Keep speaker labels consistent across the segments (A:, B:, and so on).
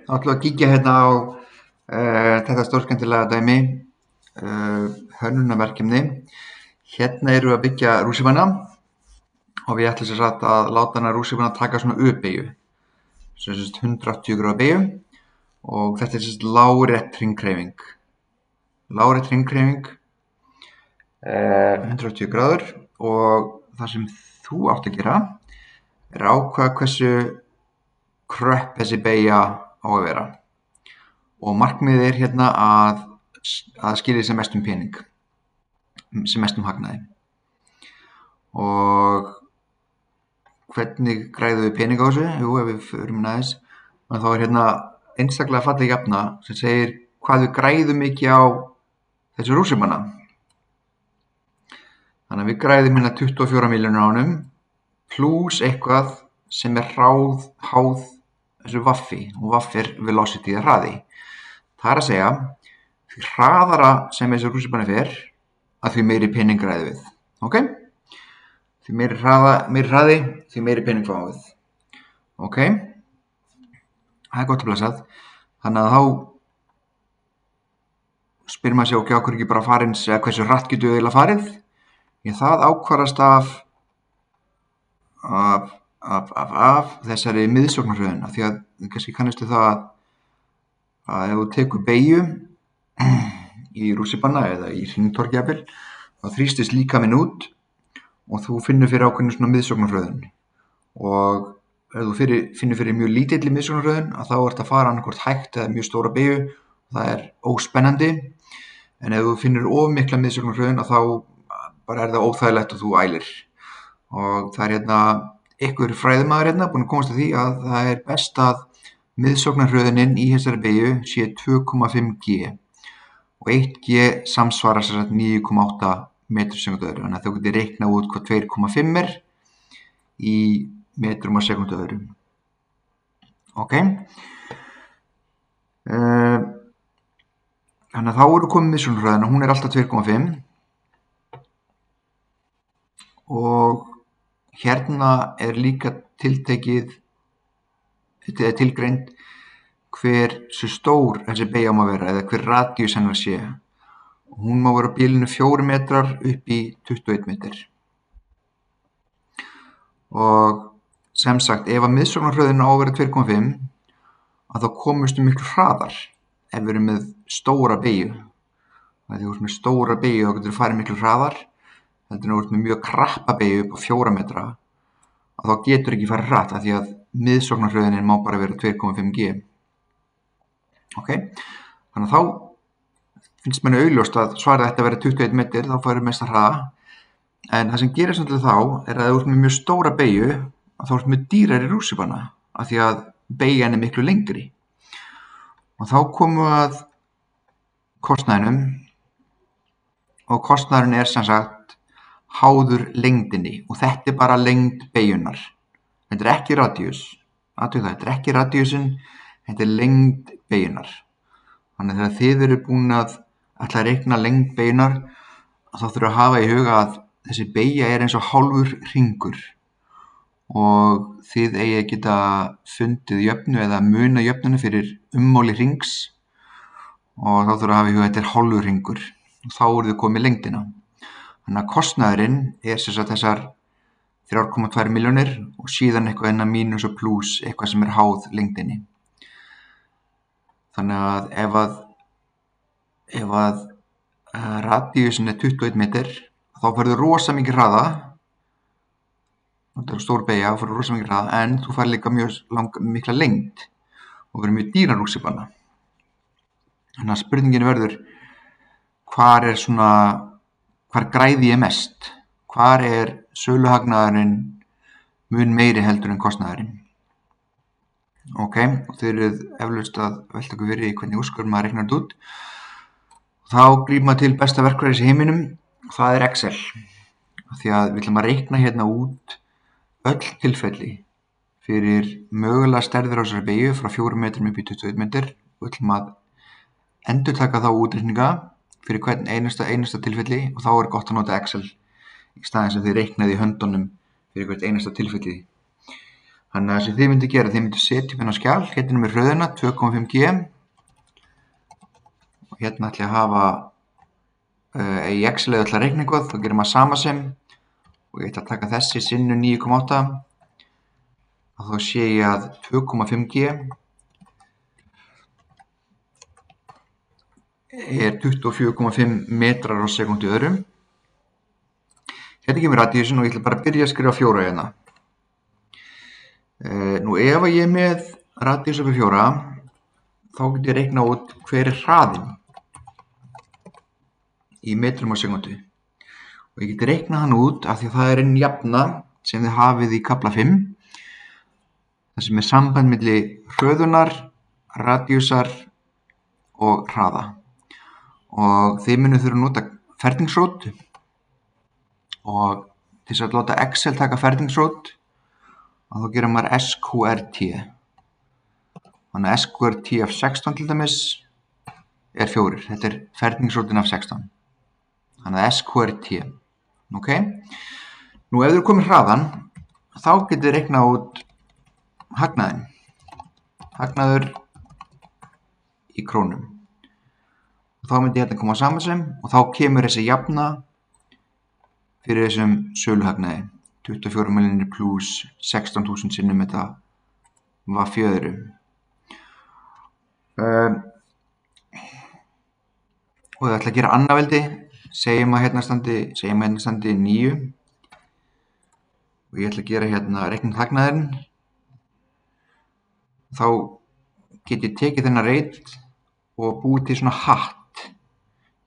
A: ætlum að kíkja hérna á þetta stórskemmtilega dæmi, hönnunarverkefni. Hérna eru að byggja rússíbana og við ætlum sér satt að láta hana rússíbana taka svona U-beygju, sem 180 gráða beygju, og þetta er lárétt hringhreyfing. Lárétt hringhreyfing, 180 gráður, og það sem þú átt að gera er ákveða hversu kröpp þessi beygja á að vera, og markmiðið er hérna að skilja sem mestum pening, sem mestum hagnaði. Og hvernig græðum við pening á þessu? Jú, ef við förum aðeins, þá er hérna einstaklega falleg jafna sem segir hvað við græðum mikið á þessu rússíbana. Þannig að við græðum hérna 24 milljónir á honum pluss eitthvað sem er háð þessu vaffi, og vaffi er velocity, eða hraði. Það er að segja, því hraðara sem þessi rússíbani fer, að því meiri pening græðum við. Ok? Því meiri hraði, því meiri pening fáum við. Ok? Það er gott að blessað. Þannig að þá spyr maður sig, ok, á hverju ekki bara farins, eða hversu hratt getum við eiginlega farið? Það ákvarðast af þessari miðsóknarhröðun, af því að kannski kannistu það að ef þú tekur beygju í rússíbana eða í hringtorgi jafnvel, þá þrýstist líkaminn út og þú finnur fyrir ákveðnu svona miðsóknarhröðun. Og ef þú finnur fyrir mjög lítilli miðsóknarhröðun, að þá ertu að fara annað hvort hægt eða mjög stóra beygju, og það er óspennandi. En ef þú finnur of mikla miðsóknarhröðun, að þá bara er það óþægilegt og þú ælir. Og það er hérna einhver fræðimaður hérna búinn að komast að því að það er best að miðsóknarhröðunin í þessari beygju sé 2,5 G, og 1 G samsvarar 9,8 metrum sekúndu öðru. Þannig að þú getur reiknað út hvað 2,5 er í metrum á sekúndu öðru. Ok? Þannig að þá eru komið miðsóknarhröðuna, hún er alltaf 2,5, og hérna er líka tilgreind hversu stór þessi beygja má vera, eða hver radíus hennar sé. Hún má vera á bilinu 4 metrar upp í 21 metr. Og sem sagt, ef að miðsóknarhröðun á að vera 2,5, að þá komumst við miklu hraðar ef við erum með stóra beygju. Þegar þú ert með stóra beygju þá getur þú farið miklu hraðar. Þetta er með mjög krappa beygju upp á 4 metra, að þá getur ekki farið hratt, af því að miðsóknarhröðunin má bara vera 2,5 G. Ok? Þannig að þá finnst manni augljóst að svarið ætti að vera 21 metr, þá færum við mesta hraða. En það sem gerist náttúrulega þá er að þú ert með mjög stóra beygju, að þá ert með dýrari rússíbana, af því að beygjan er miklu lengri. Og þá komum við að kostnaðinum, og kostnaðurinn er sem sagt háður lengdinni, og þetta er bara lengd beygjunar. Þetta er ekki radíus. Þetta er ekki radíusin, þetta er lengd beygjunar. Þannig að þegar þið eru búin að ætla að reikna lengd beygjunar, þá þurfa að hafa í huga að þessi beygja er eins og hálfur hringur, og þið eigi að geta fundið jöfnu eða muna jöfnuna fyrir ummáli hrings, og þá þurfa að hafa í huga að þetta er hálfur hringur, og þá eru þið komið lengdina. Þannig að kostnaðurinn er sem sagt þessar 3,2 milljónir, og síðan eitthvað innan mínus og pluss eitthvað sem er háð lengdinni. Þannig að ef að radíusin er 21 metr, þá færðu rosa mikið hraða. Þetta er stór beygja, þá færðu rosa mikið hraða, en þú fær líka mjög mikla lengd og verður mjög dýran rússíbana. Þannig að spurningin verður, hvar græði ég mest? Hvar er söluhagnaðurinn mun meiri heldur en kostnaðurinn? Ok, og þið eruð eflaust að velta ykkur fyrir í hvernig úrskurð maður reiknar þetta út. Þá grípum maður til besta verkfæris í heiminum, og það er Excel. Því að við ætlum að reikna hérna út öll tilfelli fyrir mögulega stærðir á þessari beygju frá 4 metrum upp í 21 metr, og við ætlum að endurtaka þá útreikninga fyrir hvern einasta tilfelli, og þá er gott að nota Excel í staðinn sem þið reiknaði í höndunum fyrir hvert einasta tilfelli. Þannig að það sem þið myndu gera, þið myndu setja upp hérna skjal, hérna með hröðuna 2,5G og hérna ætla ég að hafa í Excel eða ætla að reikna eitthvað, þá gerir maður sama sem og ég ætla að taka þessi sinnu 9,8 og þá sé ég að 2,5G er 24,5 metrar á sekundu öðrum. Hérna kemur radíusin og ég ætla bara að byrja að skrifa 4 hérna. Nú ef ég er með radíus upp í 4 þá get ég reikna út hver er hraðinn í metrum á sekundu og ég get reikna hann út af því að það er einn jafna sem þið hafið í kafla 5 það sem er samband milli hröðunar, radíusar og hraða og þið munið þurfa að nota ferningsrót og til þess að láta Excel taka ferningsrót og þá gerir maður SQRT. Þannig að SQRT af 16 til dæmis er 4. Þetta er ferningsrótin af 16. Þannig að SQRT. Ok? Nú ef þið komið hraðan, þá getið þið reiknað út hagnaðinn. Hagnaður í krónum. Og þá myndi hérna koma saman sem og þá kemur þessi jafna fyrir þessum söluhagnaði. 24 milljónir pluss 16.000 sinnum þetta var fjöðru. Og það ætla að gera annaveldi, segjum að hérna standi 9 og ég ætla að gera hérna reiknum hagnaðinn. Þá get ég tekið þennan reit og búið til svona hatt.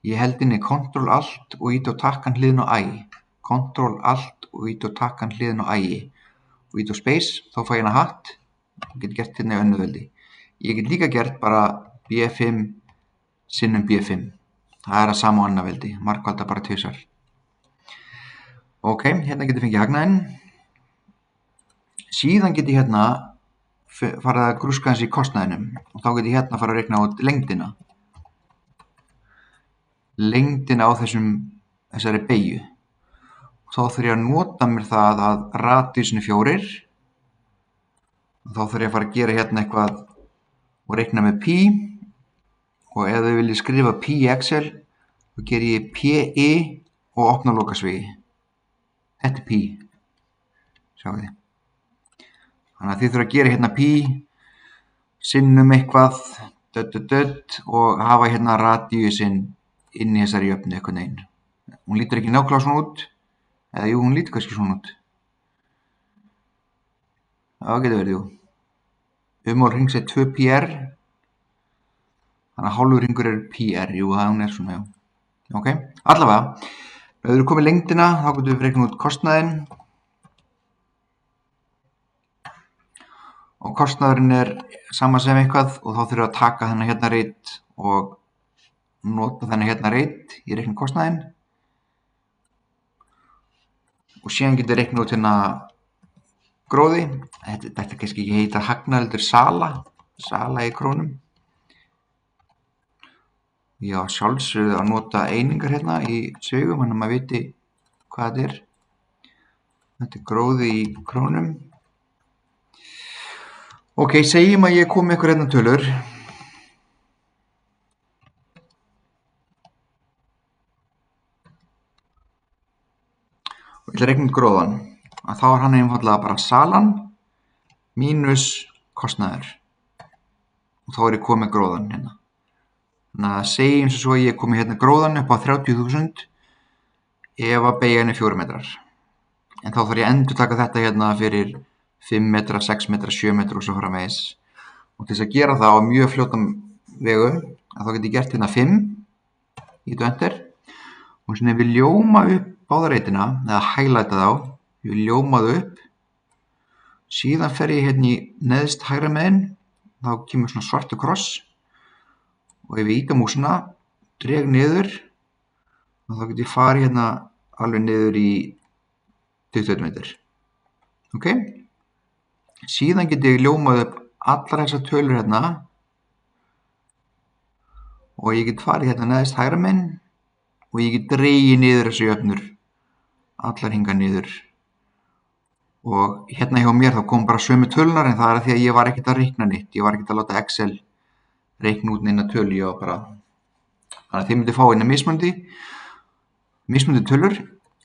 A: Ég held inni Ctrl Alt og íti á takkan hliðin á æ. Ctrl Alt og íti á takkan hliðin á æ. Og íti á space, þá fæ ég hérna hatt. Ég get gert hérna í önnuveldi. Ég get líka gert bara B5 sinnum B5. Það er að sama á annaveldi. Margfalda bara tvisvar. Ok, hérna get ég fengið hagnaðinn. Síðan get ég hérna farið að grúska hans í kostnaðinum og þá get ég hérna farið að reikna út lengdina. Lengdina á þessari beygju. Þá þarf ég að nota mér það að radíusin er 4 og þá þarf ég að fara að gera hérna eitthvað og reikna með pi og ef þið viljið skrifa pi í Excel þá ger ég PI og opna lokasvigi. Þetta er pi. Sjáu þið. Þannig að þið þurfa að gera hérna pi sinnum eitthvað og hafa hérna radíusinn inn í þessari jöfnu eitthvað neginn. Hún lítur ekki nákvæmlega svona út eða jú, hún lítur kannski svona út. Það getur verið, jú. Umál rings er 2πr þannig að hálfur ringur er πr, jú, það hún er svona, já. Ok, allavega ef þið eru komið lengdina, þá getum við reiknað út kostnaðinn og kostnaðurinn er sama sem eitthvað og þá þurfum við að taka þennan hérna reit og nota þennan hérna reit í reikna kostnaðinn og síðan getur reiknað út hérna gróði. Þetta kannski ekki heita hagnaður heldur sala í krónum. Já, sjálfsögðu að nota einingar hérna í svigum, þannig að maður viti hvað þetta er. Þetta er gróði í krónum. Ok, segjum að ég kom með ykkur hérna tölur. Og ég ætla að reikna út gróðan. Að þá er hann einfaldlega bara salan mínus kostnaður. Og þá er ég komið með gróðan hérna. Þannig að segjum svo að ég komi hérna gróðan upp á 30.000 ef að beygjan er 4 metrar. En þá þarf ég að endurtaka þetta hérna fyrir 5 metra, 6 metra, 7 metra og svo framvegis. Og til þess að gera það á mjög fljótan vegu, að þá get ég gert hérna 5, ítu enter. Og svona ef við ljóma upp báða reitina, eða highlighta þá, ég ljóma þau upp. Síðan fer ég hérna í neðst hægra megin, þá kemur svona svartur kross. Og ef ég íta músina, dreg niður, og þá get ég farið hérna alveg niður í 20 metr. Ok? Síðan get ég ljómað upp allar þessar tölur hérna og ég get farið hérna neðst hægra megin og ég get dregið niður þessu jöfnur allar hingað niður og hérna hjá mér þá kom bara sömu tölunar, en það er að því að ég var ekkert að reikna neitt, ég var ekkert að láta Excel reikna út neina tölu, ég var bara, þannig að þið myndi fá hérna mismunandi tölur,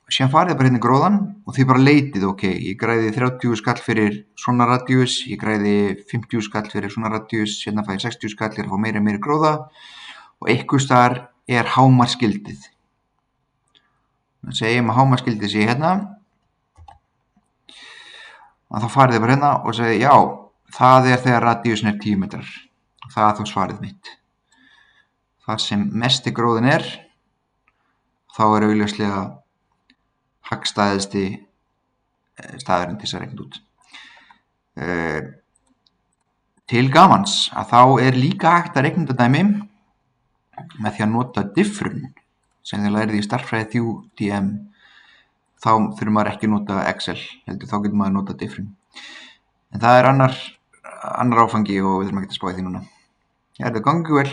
A: síðan farið bara hérna í gróðan og þið bara leitið, ok, ég græði 30 skall fyrir svona radíus, ég græði 50 skall fyrir svona radíus, hérna fæ ég 60 skall, ég er að fá meiri gróða og einhvers staðar er hámarksgildið. Segjum að hámarksgildið sé hérna, og þá farið þið bara hérna og segið, já, það er þegar radíusin er 10 metrar. Það er þá svarið mitt. Það sem mesti gróðin er, þá er augljóslega hagstæðasti staðurinn til þess að reikna út. Til gamans að þá er líka hægt að reikna þetta dæmi með því að nota diffrun sem þið lærið í stærðfræði 3DM. Þá þurfum maður ekki að nota Excel, heldur þá getur maður að nota diffrun. En það er annar áfangi og við þurfum ekki að spá í því núna. Gangi vel.